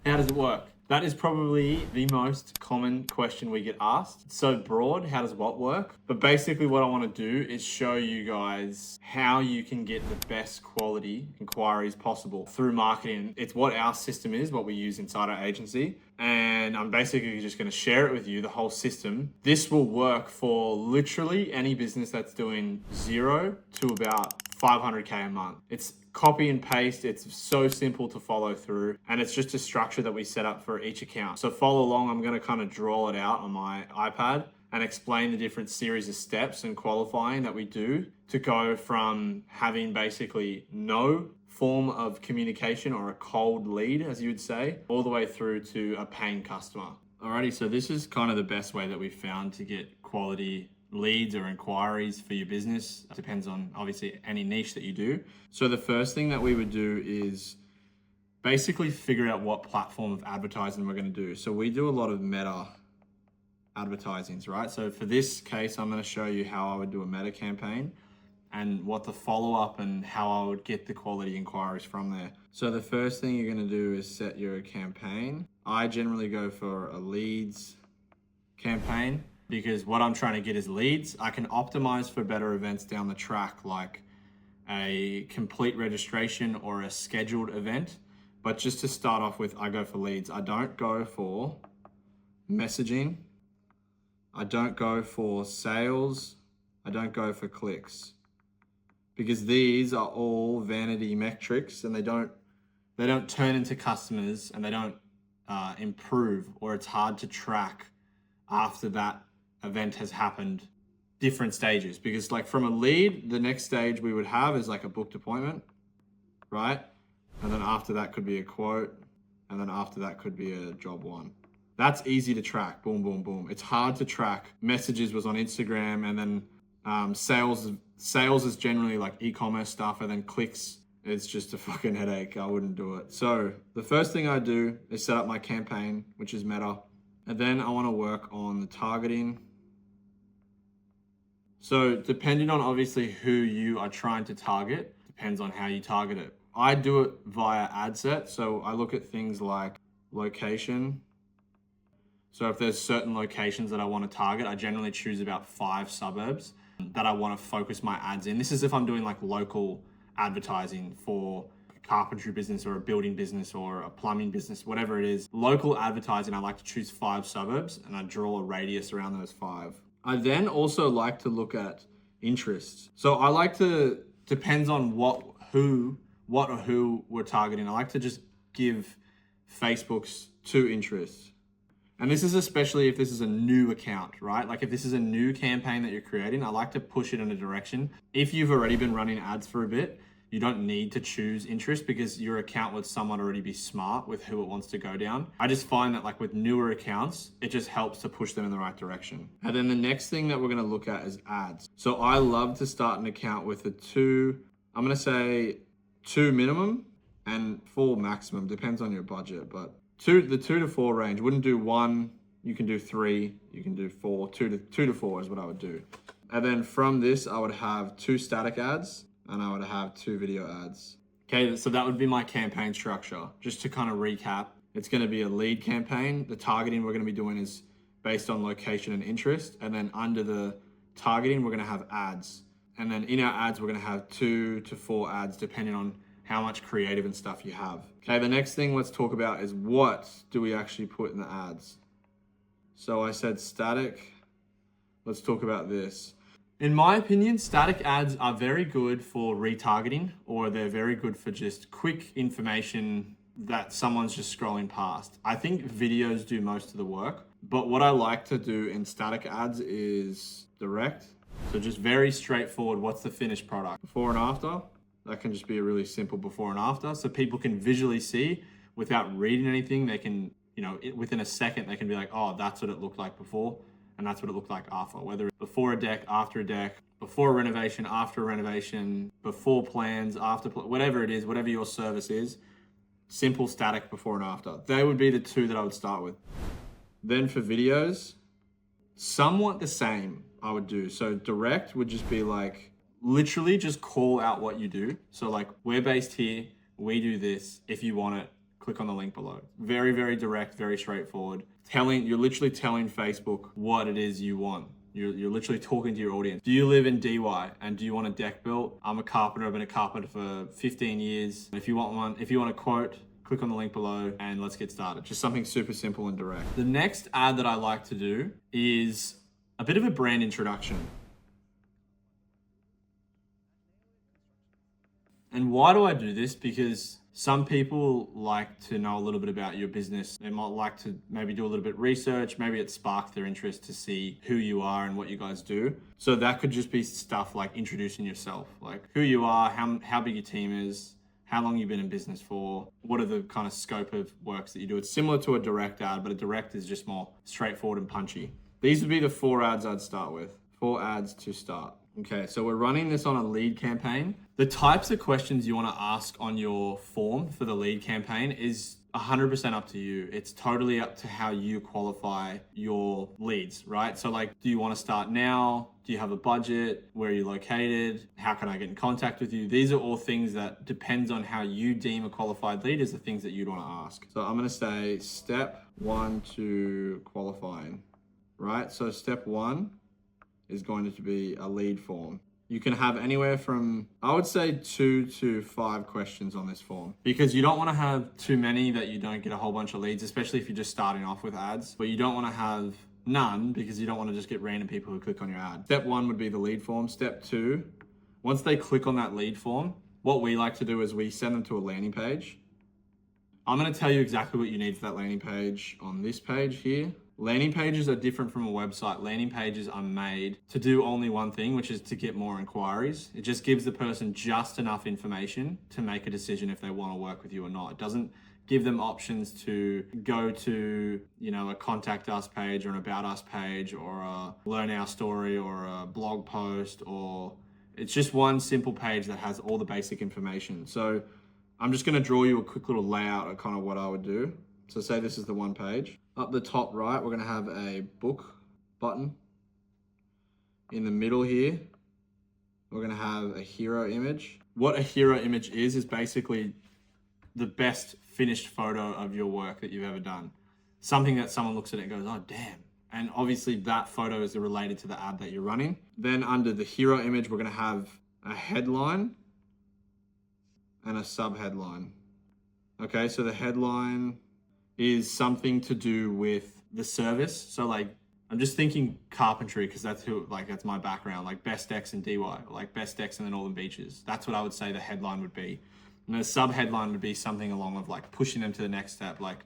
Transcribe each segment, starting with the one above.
How does it work? That is probably the most common question we get asked. It's so broad, how does what work? But basically what I want to do is show you guys how you can get the best quality inquiries possible through marketing. It's what our system is, what we use inside our agency. And I'm basically just going to share it with you, the whole system. This will work for literally any business that's doing 0 to about 500K a month. It's copy and paste. It's so simple to follow through, and it's just a structure that we set up for each account. So follow along. I'm going to kind of draw it out on my iPad and explain the different series of steps and qualifying that we do to go from having basically no form of communication or a cold lead, as you would say, all the way through to a paying customer. Alrighty, so this is kind of the best way that we've found to get quality leads or inquiries for your business. It depends on obviously any niche that you do. So the first thing that we would do is basically figure out what platform of advertising we're going to do. So we do a lot of meta advertisings, right? So for this case, I'm going to show you how I would do a meta campaign and what the follow-up and how I would get the quality inquiries from there. So the first thing you're going to do is set your campaign. I generally go for a leads campaign, because what I'm trying to get is leads. I can optimize for better events down the track, like a complete registration or a scheduled event. But just to start off with, I go for leads. I don't go for messaging. I don't go for sales. I don't go for clicks, because these are all vanity metrics and they don't turn into customers, and they don't improve, or it's hard to track after that event has happened, different stages. Because like from a lead, the next stage we would have is like a booked appointment, right? And then after that could be a quote, and then after that could be a job one. That's easy to track. Boom, boom, boom. It's hard to track. Messages was on Instagram, and then sales is generally like e-commerce stuff, and then clicks, it's just a fucking headache. I wouldn't do it. So the first thing I do is set up my campaign, which is meta. And then I want to work on the targeting. So depending on obviously who you are trying to target, depends on how you target it. I do it via ad set. So I look at things like location. So if there's certain locations that I want to target, I generally choose about 5 suburbs that I want to focus my ads in. This is if I'm doing like local advertising for a carpentry business or a building business or a plumbing business, whatever it is. Local advertising, I like to choose 5 suburbs, and I draw a radius around those 5. I then also like to look at interests. So I like to, depends on what or who we're targeting. I like to just give Facebook's 2 interests. And this is especially if this is a new account, right? Like if this is a new campaign that you're creating, I like to push it in a direction. If you've already been running ads for a bit, you don't need to choose interest, because your account would somewhat already be smart with who it wants to go down. I just find that like with newer accounts, it just helps to push them in the right direction. And then the next thing that we're going to look at is ads. So I love to start an account with I'm going to say 2 minimum and 4 maximum, depends on your budget, but the 2 to 4 range. Wouldn't do 1, you can do 3, you can do 4, 2 to 4 is what I would do. And then from this, I would have 2 static ads, and I would have 2 video ads. Okay, so that would be my campaign structure. Just to kind of recap, it's going to be a lead campaign. The targeting we're going to be doing is based on location and interest. And then under the targeting, we're going to have ads. And then in our ads, we're going to have 2 to 4 ads, depending on how much creative and stuff you have. Okay, the next thing let's talk about is what do we actually put in the ads. So I said static. Let's talk about this. In my opinion, static ads are very good for retargeting, or they're very good for just quick information that someone's just scrolling past. I think videos do most of the work, but what I like to do in static ads is direct. So just very straightforward. What's the finished product? Before and after. That can just be a really simple before and after, so people can visually see without reading anything. They can, within a second, they can be like, oh, that's what it looked like before, and that's what it looked like after. Whether it's before a deck, after a deck, before a renovation, after a renovation, before plans, after whatever it is, whatever your service is, simple static before and after. They would be the 2 that I would start with. Then for videos, somewhat the same I would do. So direct would just be like, literally just call out what you do. So like, we're based here, we do this. If you want it, click on the link below. Very, very direct, very straightforward. You're literally telling Facebook what it is you want. You're literally talking to your audience. Do you live in DY and do you want a deck built? I'm a carpenter. I've been a carpenter for 15 years. If you want a quote, click on the link below and let's get started. Just something super simple and direct. The next ad that I like to do is a bit of a brand introduction. And why do I do this? Because some people like to know a little bit about your business. They might like to maybe do a little bit of research. Maybe it sparked their interest to see who you are and what you guys do. So that could just be stuff like introducing yourself, like who you are, how big your team is, how long you've been in business for, what are the kind of scope of works that you do. It's similar to a direct ad, but a direct is just more straightforward and punchy. These would be the 4 ads I'd start with. 4 ads to start. Okay, so we're running this on a lead campaign. The types of questions you want to ask on your form for the lead campaign is 100% up to you. It's totally up to how you qualify your leads, right? So like, do you want to start now? Do you have a budget? Where are you located? How can I get in contact with you? These are all things that depends on how you deem a qualified lead is the things that you'd want to ask. So I'm going to say step 1 to qualifying, right? So step 1 is going to be a lead form. You can have anywhere from, I would say 2 to 5 questions on this form, because you don't want to have too many that you don't get a whole bunch of leads, especially if you're just starting off with ads, but you don't want to have none because you don't want to just get random people who click on your ad. Step 1 would be the lead form. Step 2, once they click on that lead form, what we like to do is we send them to a landing page. I'm going to tell you exactly what you need for that landing page on this page here. Landing pages are different from a website. Landing pages are made to do only one thing, which is to get more inquiries. It just gives the person just enough information to make a decision if they want to work with you or not. It doesn't give them options to go to, a contact us page or an about us page or a learn our story or a blog post, or it's just one simple page that has all the basic information. So I'm just going to draw you a quick little layout of kind of what I would do. So say this is the one page. Up the top right, we're going to have a book button. In the middle here, we're going to have a hero image. What a hero image is basically the best finished photo of your work that you've ever done. Something that someone looks at it and goes, oh, damn. And obviously that photo is related to the ad that you're running. Then under the hero image, we're going to have a headline and a sub-headline. Okay, so the headline is something to do with the service. So like, I'm just thinking carpentry because that's my background, like best decks in DY, like best decks in the Northern Beaches. That's what I would say the headline would be. And the sub-headline would be something along with like pushing them to the next step, like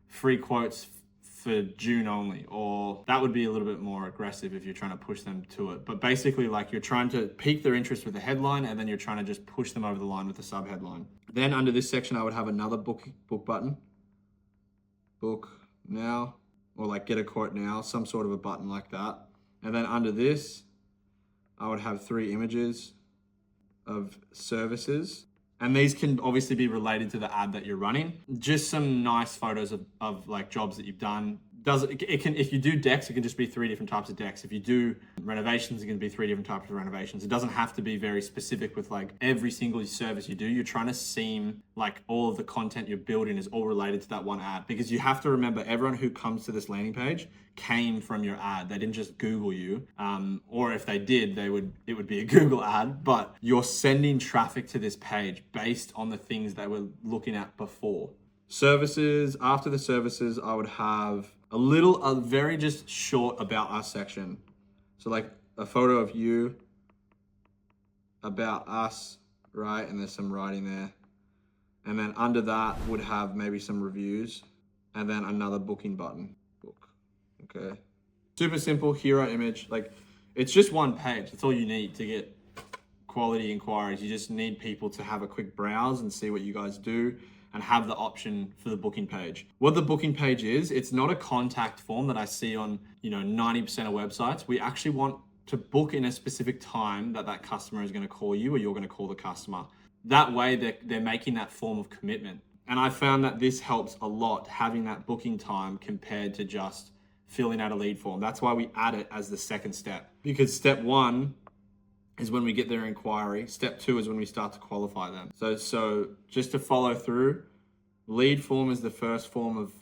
free quotes for June only, or that would be a little bit more aggressive if you're trying to push them to it. But basically like you're trying to pique their interest with the headline and then you're trying to just push them over the line with the sub-headline. Then under this section, I would have another book button. Book now, or like get a quote now, some sort of a button like that. And then under this, I would have 3 images of services. And these can obviously be related to the ad that you're running. Just some nice photos of like jobs that you've done. If you do decks, it can just be 3 different types of decks. If you do renovations, it can be 3 different types of renovations. It doesn't have to be very specific with like every single service you do. You're trying to seem like all of the content you're building is all related to that one ad, because you have to remember everyone who comes to this landing page came from your ad. They didn't just Google you, or if they did, it would be a Google ad, but you're sending traffic to this page based on the things they were looking at before. Services, after the services, I would have a very just short about us section. So like a photo of you, about us, right? And there's some writing there. And then under that would have maybe some reviews and then another booking button. Book, okay. Super simple hero image. Like it's just one page. That's all you need to get quality inquiries. You just need people to have a quick browse and see what you guys do and have the option for the booking page. What the booking page is, it's not a contact form that I see on 90% of websites. We actually want to book in a specific time that customer is going to call you or you're going to call the customer. That way they're making that form of commitment. And I found that this helps a lot, having that booking time compared to just filling out a lead form. That's why we add it as the second step, because step 1 is when we get their inquiry. Step 2 is when we start to qualify them. So just to follow through, Lead form is the first form of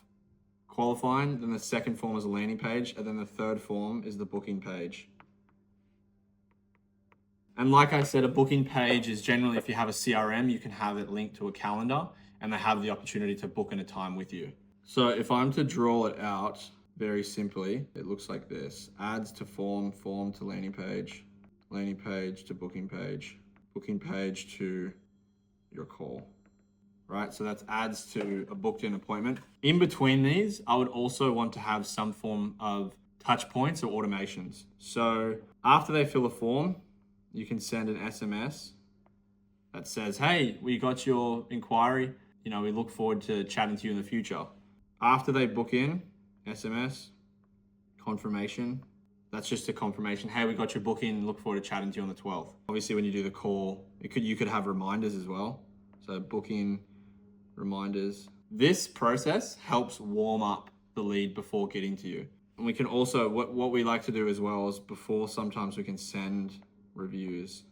qualifying, then the second form is a landing page, and then the third form is the booking page. And like I said, a booking page is generally, if you have a CRM, you can have it linked to a calendar and they have the opportunity to book in a time with you. So if I'm to draw it out very simply, it looks like this: ads to form, form to landing page to booking page to your call. Right? So that's ads to a booked in appointment. In between these, I would also want to have some form of touch points or automations. So after they fill a form, you can send an SMS that says, hey, we got your inquiry. You know, we look forward to chatting to you in the future. After they book in, SMS, confirmation. That's just a confirmation. Hey, we got your booking. Look forward to chatting to you on the 12th. Obviously, when you do the call, you could have reminders as well. So booking, reminders. This process helps warm up the lead before getting to you. And we can also, what we like to do as well is before, sometimes we can send reviews.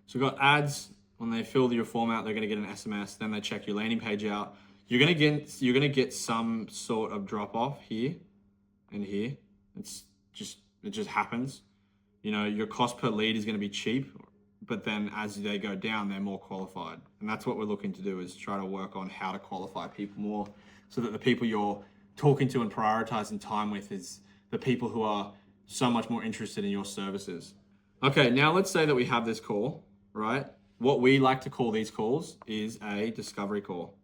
So we've got ads. When they fill your form out, they're going to get an SMS. Then they check your landing page out. You're going to get some sort of drop off here and here. It just happens. You know, your cost per lead is going to be cheap, but then as they go down, they're more qualified. And that's what we're looking to do, is try to work on how to qualify people more so that the people you're talking to and prioritizing time with is the people who are so much more interested in your services. Okay, now let's say that we have this call, right? What we like to call these calls is a discovery call.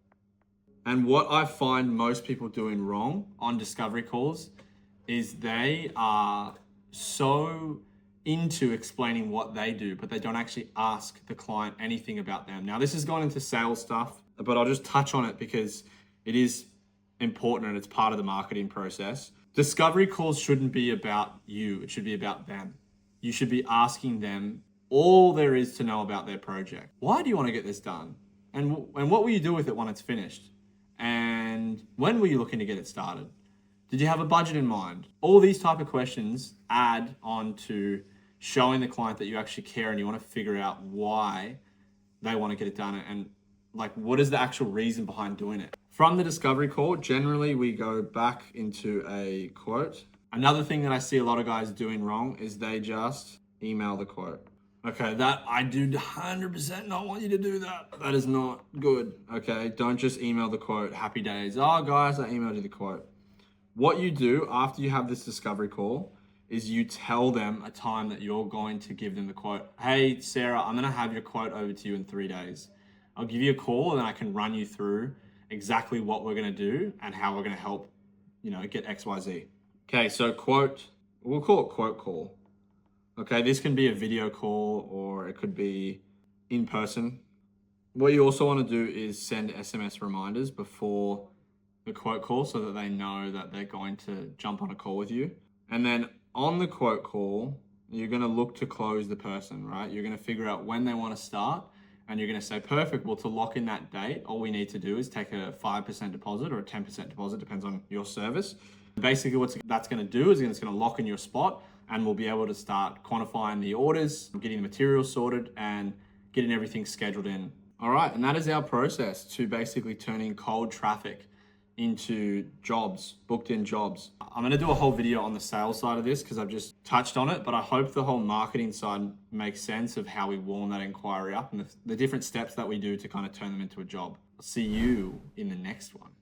And what I find most people doing wrong on discovery calls is they are so into explaining what they do, but they don't actually ask the client anything about them. Now, this is going into sales stuff, but I'll just touch on it because it is important and it's part of the marketing process. Discovery calls shouldn't be about you. It should be about them. You should be asking them all there is to know about their project. Why do you want to get this done? And what will you do with it when it's finished? And when were you looking to get it started? Did you have a budget in mind? All these type of questions add on to showing the client that you actually care and you want to figure out why they want to get it done and like what is the actual reason behind doing it. From the discovery call, generally we go back into a quote. Another thing that I see a lot of guys doing wrong is they just email the quote. Okay, that I do 100% not want you to do that. That is not good. Okay, don't just email the quote. Happy days. Oh, guys, I emailed you the quote. What you do after you have this discovery call is you tell them a time that you're going to give them the quote. Hey, Sarah, I'm going to have your quote over to you in 3 days. I'll give you a call and then I can run you through exactly what we're going to do and how we're going to help, get XYZ. Okay, so quote, we'll call it quote call. Okay, this can be a video call or it could be in person. What you also want to do is send SMS reminders before the quote call so that they know that they're going to jump on a call with you. And then on the quote call, you're going to look to close the person, right? You're going to figure out when they want to start and you're going to say, perfect, well, to lock in that date, all we need to do is take a 5% deposit or a 10% deposit, depends on your service. Basically, what that's going to do is it's going to lock in your spot and we'll be able to start quantifying the orders, getting the materials sorted and getting everything scheduled in. All right, and that is our process to basically turning cold traffic into jobs, booked in jobs. I'm gonna do a whole video on the sales side of this because I've just touched on it, but I hope the whole marketing side makes sense of how we warm that inquiry up and the different steps that we do to kind of turn them into a job. I'll see you in the next one.